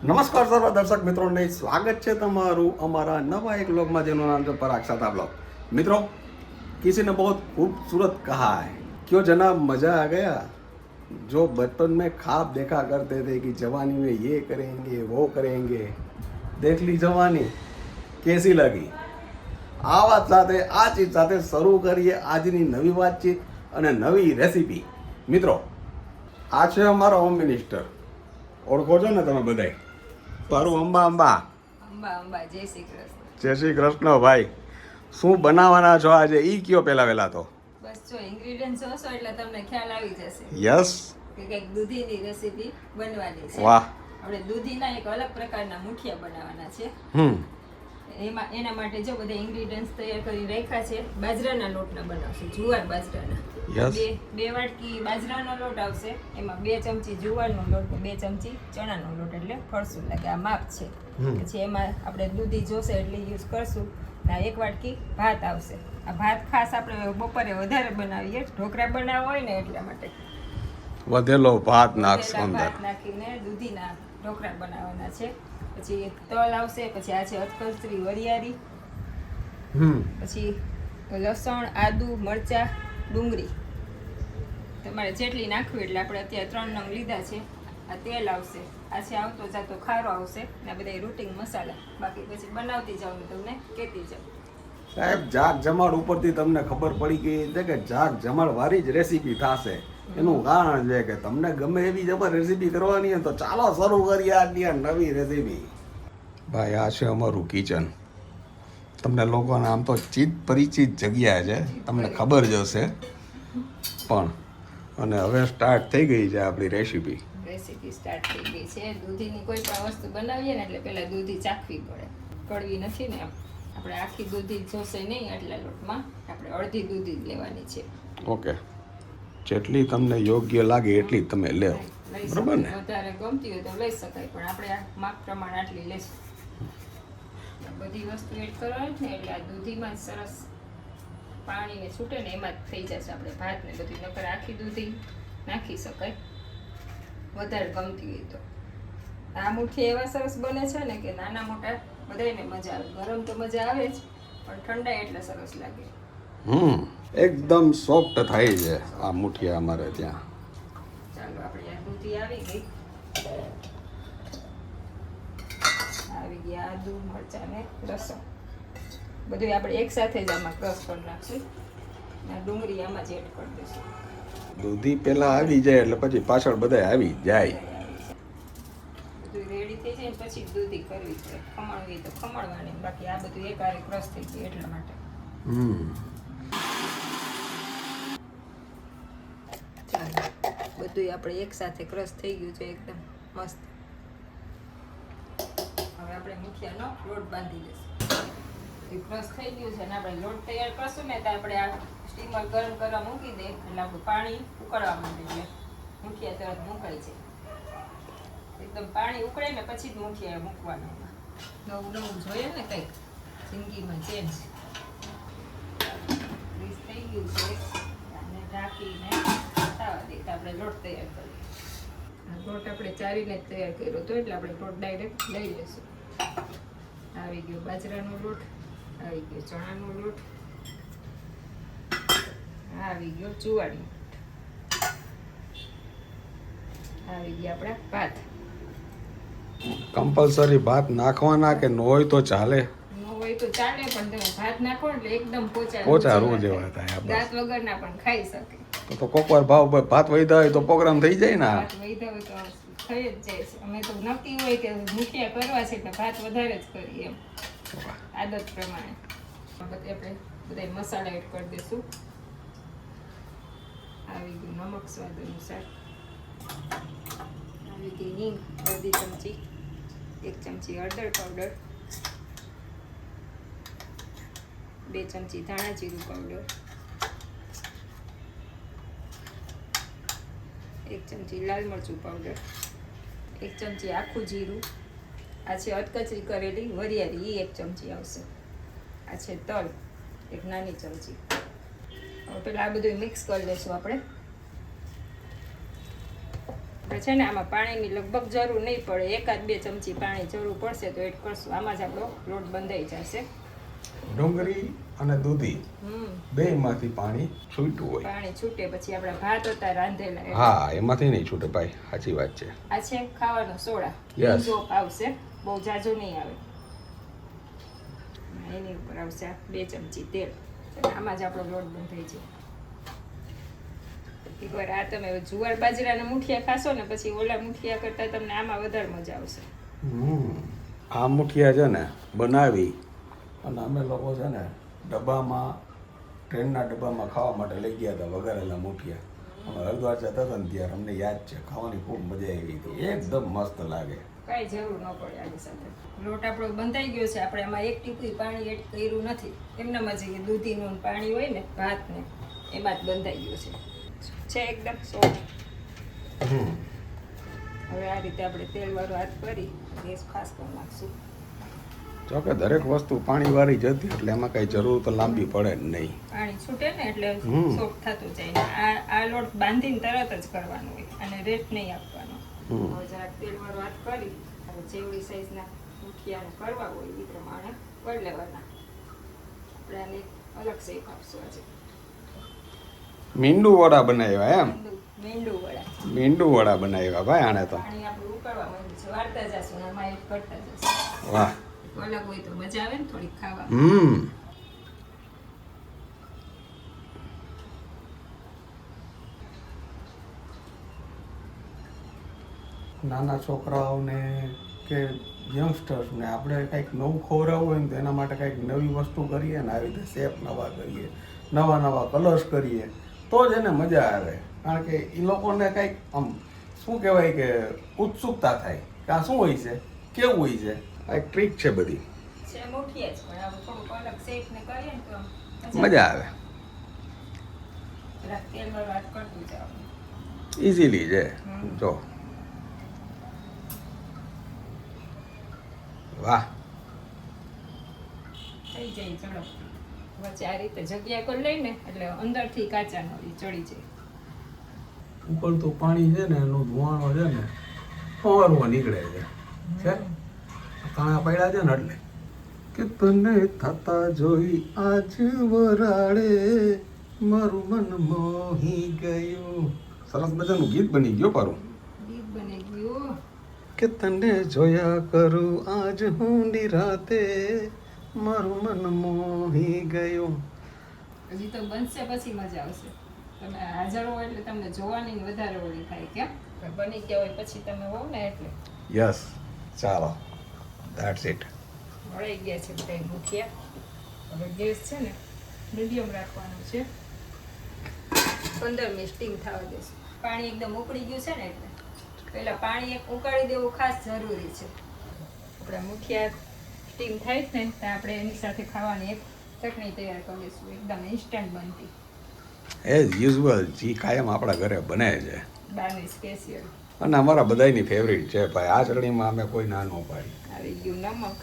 નમસ્કાર સર્વ દર્શક મિત્રોને સ્વાગત છે તમારું અમારા નવા એક વ્लॉग જેનું નામ છે પરાગ સાતા વ્लॉग। मित्रों, किसी ने बहुत खूबसूरत कहा है, क्यों जनाब मजा आ गया। जो बचपन में ख्वाब देखा करते थे कि जवानी में ये करेंगे वो करेंगे, देख ली जवानी कैसी लगी। આ વાત સાથે આ ચીજ સાથે શરૂ કરીએ આજની નવી વાતચીત અને નવી રેસીપી। મિત્રો, આ છે અમારો હોમ મિનિસ્ટર, ઓળખો છો ને તમે બધાય, પારું અંબા અંબા અંબા જય શ્રી કૃષ્ણ। જય શ્રી કૃષ્ણ ભાઈ। શું બનાવવાના છો આજે ઈ કયો પહેલા વહેલા તો? બસ જો ઇન્ગ્રેડિયન્ટ જોશો એટલે તમને ખ્યાલ આવી જશે યસ, કે કંઈક દૂધીની રેસીપી બનવાની છે। વાહ। આપણે દૂધીના એક અલગ પ્રકારના મુઠિયા બનાવવાના છે। એના માટે જો બધા ઇન્ગ્રેડિયન્ટ્સ તૈયાર કરી રાખ્યા છે। બાજરાના લોટના બનાવશું, જુવાર બાજરાના। યસ। બે વાટકી બાજરાનો લોટ આવશે, એમાં 2 ચમચી જુવારનો લોટ, 2 ચમચી ચણાનો લોટ, એટલે ફરસું લાગે આ માપ છે। પછી એમાં આપણે દૂધી જોશે એટલે યુઝ કરશું। ના 1 વાટકી ભાત આવશે। આ ભાત ખાસ આપણે બપોરે વધારે બનાવીએ, ઢોકળા બનાવવા હોય ને એટલા માટે વધેલો ભાત નાખશો વધેલા અંદર। ભાત નાખીને દૂધીના ઢોકળા બનાવવાના છે। પછી તલ આવશે, પછી આ છે અધકચરી વરિયાળી, પછી લસણ, આદુ, મરચાં, ડુંગળી તમારે જેટલી નાખવી એટલે આપણે અત્યારે 3 નંગ લીધા છે। આ તેલ આવશે, આ છે આવતો જાતો ખારો આવશે, ને આ બધા રૂટિંગ મસાલા, બાકી પછી બનાવતી જાઉં ને તમને કહેતી જાઉં। સાહેબ, જાગ જમાડ ઉપરથી તમને ખબર પડી ગઈ છે કે જાગ જમાડ વાળી જ રેસીપી થશે। એનું કારણ છે કે તમને ગમે એવી જબર રેસીપી કરવાની હોય તો ચાલો શરૂ કરીએ આજની આ નવી રેસીપી। ભાઈ, આ છે અમારું કિચન। તમને લોકોને આમ તો ચિત પરિચિત જગ્યા છે, તમને ખબર જ હશે, પણ અને હવે સ્ટાર્ટ થઈ ગઈ છે આપણી રેસીપી। રેસીપી સ્ટાર્ટ થઈ ગઈ છે। દૂધીની કોઈ પણ વસ્તુ બનાવીએ ને એટલે પહેલાં દૂધી ચાખવી પડે, કડવી નથી ને, આપણે આખી દૂધી જોશે નહીં આટલા લોટમાં, આપણે અડધી દૂધી જ લેવાની છે। ઓકે, જેટલી તમને યોગ્ય લાગે એટલી જ તમે લેવો, લઈ બરાબર ને? શકાય, વધારે ગમતી હોય તો લઈ શકાય, પણ આપણે આ માપ પ્રમાણે આટલી લઈશું। બધી વસ્તુ એડ કરવાની છે એટલે આ દૂધીમાં જ સરસ પાણીને છૂટે ને એમાં જ થઈ જશે આપણે ભાત ને બધી, નકર આખી દૂધી નાખી શકાય વધારે ગમતી હોય તો। આ મુઠ્ઠી એવા સરસ બને છે ને કે નાના મોટા બધાને મજા આવે। ગરમ તો મજા આવે જ, પણ ઠંડા એટલે સરસ લાગે। એકદમ સોફ્ટ થાય છે આ મુઠિયા અમારે ત્યાં। ચાલો, આપણે આ દૂધી આવી ગઈ, આવી ગયા આદુ, મરચાં ને લસણ, બધું આપણે એક સાથે જ આમાં ક્રશ કરી નાખશું। ને ડુંગળી આમાં જ એડ કરી દઈશું। દૂધી પેલા આવી જાય એટલે પછી પાછળ બધા આવી જાય। બધું રેડી થઈ જાય ને પછી દૂધી કરવી છે, ખમણવી તો ખમણવાની, બાકી આ બધું એકારે ક્રશ થઈ ગયું એટલા માટે। ચાલો, બધું આપણે એક સાથે ક્રશ થઈ ગયું છે એકદમ મસ્ત। હવે આપણે મુઠિયાનો લોટ બાંધી દઈશું। ક્રશ થઈ ગયું છે ને આપણે લોટ તૈયાર કરશું ને તો આપણે આ સ્ટીમર ગરમ કરવા મૂકી દે એટલે આપણું પાણી ઉકળવા માંડે એટલે મુઠિયા તરત મુકાઈ જાય। એકદમ પાણી ઉકળે ને પછી જ મુઠિયા મૂકવાના। નવું નવું જોઈએ ને કંઈક જિંદગીમાં ચેન્જ। રીસ થઈ ગયું છે અને ઢાંકીને થવા દે તો આપણે લોટ તૈયાર કરીએ। આ લોટ આપણે ચારીને જ તૈયાર કર્યો હતો એટલે આપણે લોટ ડાયરેક્ટ લઈ લઈશું। આવી ગયો બાજરાનો લોટ, આવી ગયો ચણાનો લોટ, આવી ગયો જુવારનો લોટ, આવી ગયા આપણા ભાત। કમ્પલસરી ભાત નાખવાના કે ન હોય તો ચાલે? ન હોય તો ચાલે, પણ તમે ભાત નાખો એટલે એકદમ પોચા રૂ જેવા થાય। દાંત વગરના પણ ખાઈ શકે। તો કોક વાર ભાત વૈધા હોય તો પ્રોગ્રામ થઈ જાય ને। ભાત વૈધા હોય તો થઈ જ જાય છે। અમે તો નક્કી હોય કે મુઠિયા કરવા છે એટલે ભાત વધારે જ કરીએ એમ, આદત પ્રમાણે। આપણે બધા મસાલા એડ કરી દઈશું। આવી ગયું નમક સ્વાદ અનુસાર, આવી ગઈ હિંગ અડધી ચમચી, 1 ચમચી હળદર પાવડર, 2 ચમચી ધાણા જીરું પાવડર, 1 ચમચી લાલ મરચું પાવડર, 1 ચમચી આખું જીરું, આ છે અધકચરી કરેલી વરિયાળી, એ 1 ચમચી આવશે, આ છે તલ 1 નાની ચમચી। હવે પેલા આ બધું મિક્સ કરી લઈશું આપણે। આપણે છે ને આમાં પાણીની લગભગ જરૂર નહીં પડે, 1-2 ચમચી પાણી જરૂર પડશે તો એડ કરશું. આમાં જ આપણો લોટ બંધાઈ જશે. ડુંગળી અને દૂધી બેયમાંથી પાણી છૂટવું હોય. પાણી છૂટે પછી આપણા ભાત હતા રાંધેલા હા, એમાંથી નહીં છૂટે ભાઈ, સાચી વાત છે. આ છે ખાવાનો સોડા. Yes. ચોપ આવશે, બહુ જાજુ નહીં આવે. એની ઉપર આવશે 2 ચમચી તેલ. આમાં જ આપણો લોટ બંધાઈ જાય. એકવાર આ તમે જુવાર બાજરાના મુઠિયા ખાશો ને પછી ઓલા મુઠિયા કરતાં તમને આમાં વધારે મજા આવશે. આ મુઠિયા છે ને બનાવી અને અમે લોકો છે ને ડબ્બામાં, ટ્રેનના ડબ્બામાં ખાવા માટે લઈ ગયા હતા વઘારેલા મુઠિયા. અમે હરિદ્વાર જતા હતા ને ત્યારે અમને યાદ છે, ખાવાની ખૂબ મજા આવી હતી, એકદમ મસ્ત લાગે. કાંઈ જરૂર ન પડે આની સાથે. લોટ આપણો બંધાઈ ગયો છે. આપણે આમાં 1 ટીપું પાણી એડ કર્યું નથી. એમનામાં જે દૂધીનું પાણી હોય ને ભાતને એમાં જ બંધાઈ ગયું છે એકદમ સોફ્ટ. હવે આ રીતે આપણે તેલવાળો હાથ કરી ગેસ ફાસ્ટ કરી નાખશું. જો કે દરેક વસ્તુ પાણીવાળી જ હતી એટલે એમાં કઈ જરૂર તો લાંબી પડે જ નહીં. પાણી છૂટે ને એટલે સોફ્ટ થતું જાય. આ લોટ બાંધીને તરત જ કરવાનો હોય અને રેટ નહીં આપવાનો. હવે જરાક તેલવાળો હાથ કરી હવે જેવડી સાઈઝના મુઠિયાને કરવા હોય એ પ્રમાણે કરી લેવાના. આપણે આને અલગ શેપ આપશું આજે. મીંડું વડા બનાવ્યા એમ? મીંડું વડા. મીંડું વડા બનાવ્યા ભાઈ આને તો. પાણી આપણું ઉકળવા માંડ્યું છે. વાળતા જશું ને આમાં એડ કરતા જશું. વાહ, અલગ હોય તો મજા આવે ને થોડીક ખાવા. નાના છોકરાઓને કે યંગસ્ટર્સને આપણે કંઈક નવું ખવડાવવું હોય ને તો એના માટે કંઈક નવી વસ્તુ કરીએ ને આવી રીતે શેપ નવા કરીએ, નવા કલર્સ કરીએ તો જ એને મજા આવે. કારણ કે એ લોકોને કંઈક આમ શું કહેવાય કે ઉત્સુકતા થાય કે આ શું હોય છે, કેવું હોય છે. આ એક ટ્રીક છે બધી. છે મુઠિયા જ પણ આવું થોડુંક અલગ શેપ ને કરીએ ને તો મજા આવે. જરાક તેલવાળું હાથ કરતું જાવ. ઇઝીલી છે. જો વાહ, થઈ જાય ઝડપ. વચ્ચે આ રીતે જગ્યા કરી લઈને એટલે અંદરથી કાચા ન ચડી જાય. ઉકળતું પાણી છે ને એનો ધુવાણો છે ને ફવારવો નીકળે છે. કાણા પડ્યા છે ને એટલે કે તને થતા જોઈ આજ વરાળે મારું મન મોહી ગયું. સરસ મજાનું ગીત બની ગયો પારું. ગીત બની ગયું કે તને જોયા કરું આજ હું નિરાતે મારું મન મોહી ગયું. હજી તો બનશે પછી મજા આવશે. તમે હાજર હો એટલે તમને જોવાની વધારે ઓળી થાય. કેમ બની ગયા હોય પછી તમે હો ને એટલે. યસ, ચાલો, ધેટ્સ ઇટ. વળાઈ ગયા છે બધા મુઠિયા. હવે ગેસ છે ને મીડિયમ રાખવાનું છે. 15 મિનિટ સ્ટીમ થવા દેશું. પાણી એકદમ ઉકળી ગયું છે ને એટલે પહેલાં પાણી એક ઉકાળી દેવું ખાસ જરૂરી છે. આપણા મુઠિયા સ્ટીમ થાય છે ને તો આપણે એની સાથે ખાવાની એક ચટણી તૈયાર કરીશું. એકદમ ઇન્સ્ટન્ટ બનતી એઝ યુઝ્યુઅલ જી કાયમ આપણા ઘરે બને છે બારની સ્પેશિયલ. અને અમારા બધાની ફેવરિટ છે ભાઈ. આ ચટણીમાં અમે કોઈ ના ન પાડી. આવી ગયું નમક,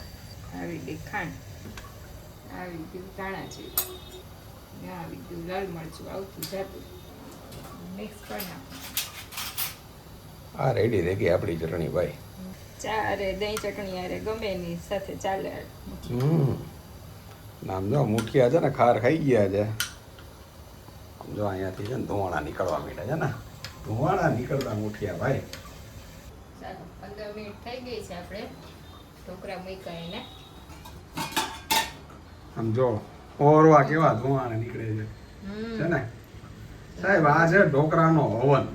આવી ગઈ ખાંડ, આવી ગયું ધાણા જીરું, આવી ગયું લાલ મરચું, આવતું જાતું મિક્સ કરી નાખો. આ રેડી થઈ ગઈ આપણી ચટણી ભાઈ. ચા અરે દહીં ચટણી અરે ગમે એની સાથે ચાલે. નામ જો મુઠિયા છે ને ખાર ખાઈ ગયા છે. જો અહીંયાથી છે ને ધુવાણા નીકળવા માંડ્યા છે ને. ધુવાણા નીકળતા મુઠિયા ભાઈ. ચાલો 15 મિનિટ થઈ ગઈ છે. આપણે ઢોકળા મૂક્યા એને. આમ જો ઓરવા કેવા ધુવાણા નીકળે છે ને સાહેબ. આ છે ઢોકળાનો હવન.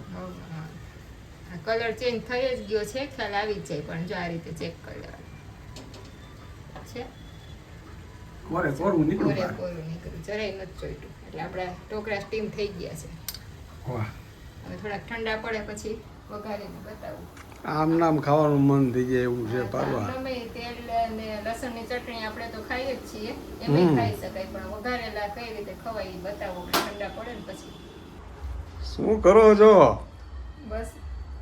કલર ચેન્જ થઈ જ ગયો છે, ખ્યાલ આવી જ જાય. પણ જો આ રીતે ચેક કરી લેવાનું છે. કોરું નીકળ્યું. કોરું નીકળ્યું, જરાય નથી ચોટ્યું. એટલે આપણા ઢોકળા સ્ટીમ થઈ ગયા છે. વાહ, હવે થોડાક ઠંડા પડે પછી વઘારીને બતાવું. આમ નામ ખાવાનું મન થઈ જાય એવું છે પારવા. ગમે તેલ અને લસણની ચટણી આપણે તો ખાઈએ જ છીએ, એમાં ખાઈ શકાય. પણ વઘારેલા કઈ રીતે ખવાય એ બતાવો. ઠંડા પડે ને પછી. શું કરો છો? બસ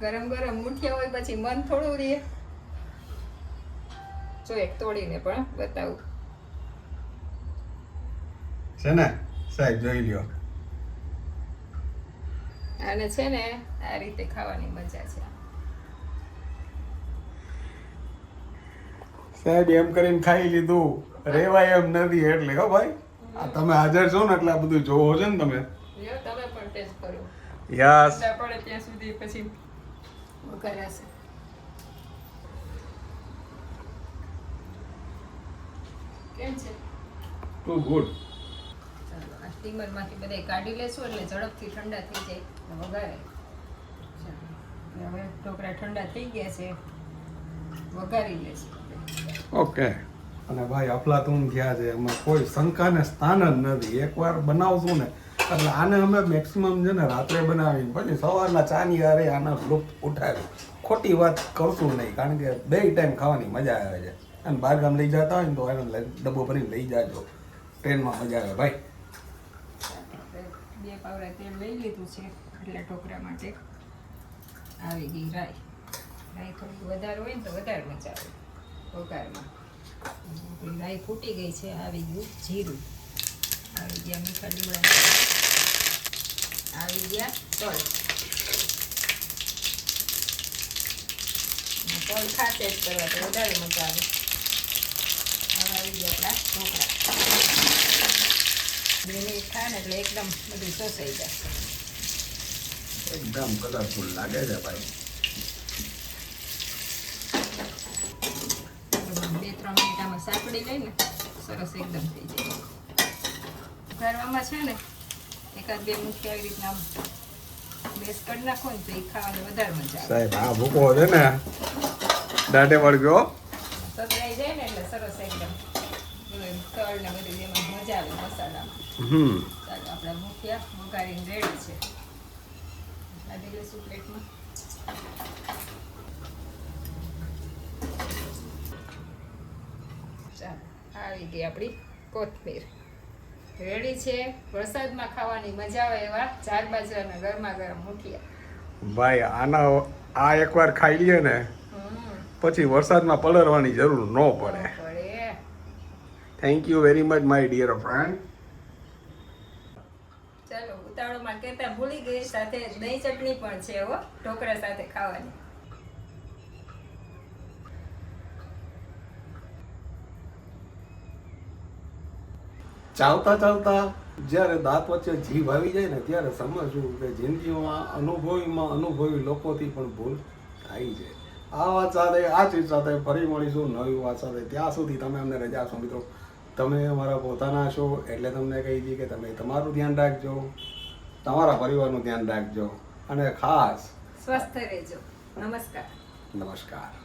ગરમ ગરમ મુઠિયા હોય પછી મન થોડું રહે. જો એક તોડીને પણ બતાવું છે ને સાહેબ, જોઈ લ્યો. આને છે ને આ રીતે ખાવાની મજા છે. સાહેબ એમ કરીને ખાઈ લીધું રેવાય એમ નથી એટલે હો ભાઈ આ તમે હાજર છો ને એટલે આ બધું જોવો છે ને તમે લ્યો તમે પણ ટેસ્ટ કરો યસ ઠંડા પડે ત્યાં સુધી પછી વઘારાશે કેમ છે ટુ ગુડ ચાલો આ સ્ટીમરમાંથી બધા કાઢી લેશું એટલે ઝડપથી ઠંડા થઈ જાય એટલે વઘારે ચાલો હવે ઢોકળા ઠંડા થઈ ગયા છે વઘારી લેશું ઓકે અને ભાઈ અફલાતૂન થયા છે એમાં કોઈ શંકાને સ્થાન જ નથી એકવાર બનાવશું ને એટલે આને અમે મેક્સિમમ છે ને રાત્રે બનાવીને પછી સવારના ચાની હારે આના લુપ્ત ઉઠાવી ખોટી વાત કરશું નહીં કારણ કે બે ટાઈમ ખાવાની મજા આવે છે અને બહાર ગામ લઈ જતા હોય ને તો એને ડબ્બો ભરીને લઈ જાજો ટ્રેનમાં મજા આવે ભાઈ બે પાવડા તેલ લઈ લીધું છે એટલે ઢોકળા માટે આવી ગઈ રાઈ રાઈ થોડી વધારે હોય ને તો વધારે મજા આવે વઘારમાં આપણી રાઈ ફૂટી ગઈ છે આવી ગયું જીરું આવી ગયા મીઠા લીમડા આવી ગયા તલ તલ ખાતે જ કરવા તો વધારે મજા આવે હવે આવી ગયા આપણા ઢોકળા 2 મિનિટ થાય ને એટલે એકદમ બધું સોસાઈ જશે એકદમ કલરફુલ લાગે છે ભાઈ 2-3 મિનિટ આમાં સાંકળી લઈને સરસ એકદમ થઈ જાય ઘરમાં છે ને એકાદ બે મુઠ્ઠી આવી રીતના આમ બેસ કરી નાખો ને તો એ ખાવાની વધારે મજા આવે સાહેબ આ ભૂકો છે ને દાઢે વળગ્યો સતરાઈ જાય ને એટલે સરસ એકદમ તળ ને બધું એમાં મજા આવે મસાલામાં ચાલો આપણા મુઠિયા વઘારીને રેડી છે કાઢી લઈશું પ્લેટમાં ચાલો આવી ગઈ આપણી કોથમીર રેડી છે વરસાદમાં ખાવાની મજા આવે એવા ચાર બાજરાના ગરમા ગરમ મુઠિયા ભાઈ આના આ એકવાર ખાઈ લઈએ ને પછી વરસાદમાં પલળવાની જરૂર ન પડે પડે thank you very much my dear friend ચાલો ઉતાવળમાં કહેતા ભૂલી ગઈ સાથે દહીં ચટણી પણ છે હો ઢોકળા સાથે ખાવાની ચાલતા ચાલતા જ્યારે દાંત વચ્ચે જીભ આવી જાય ને ત્યારે સમજવું કે જિંદગીમાં અનુભવી લોકોથી પણ ભૂલ થાય છે આ વાત સાથે આ ચીજ સાથે ફરી મળીશું નવી વાત સાથે ત્યાં સુધી તમે અમને રજા આપશો મિત્રો તમે અમારા પોતાના છો એટલે તમને કહી દઈએ કે તમે તમારું ધ્યાન રાખજો તમારા પરિવારનું ધ્યાન રાખજો અને ખાસ સ્વસ્થ રહેજો નમસ્કાર નમસ્કાર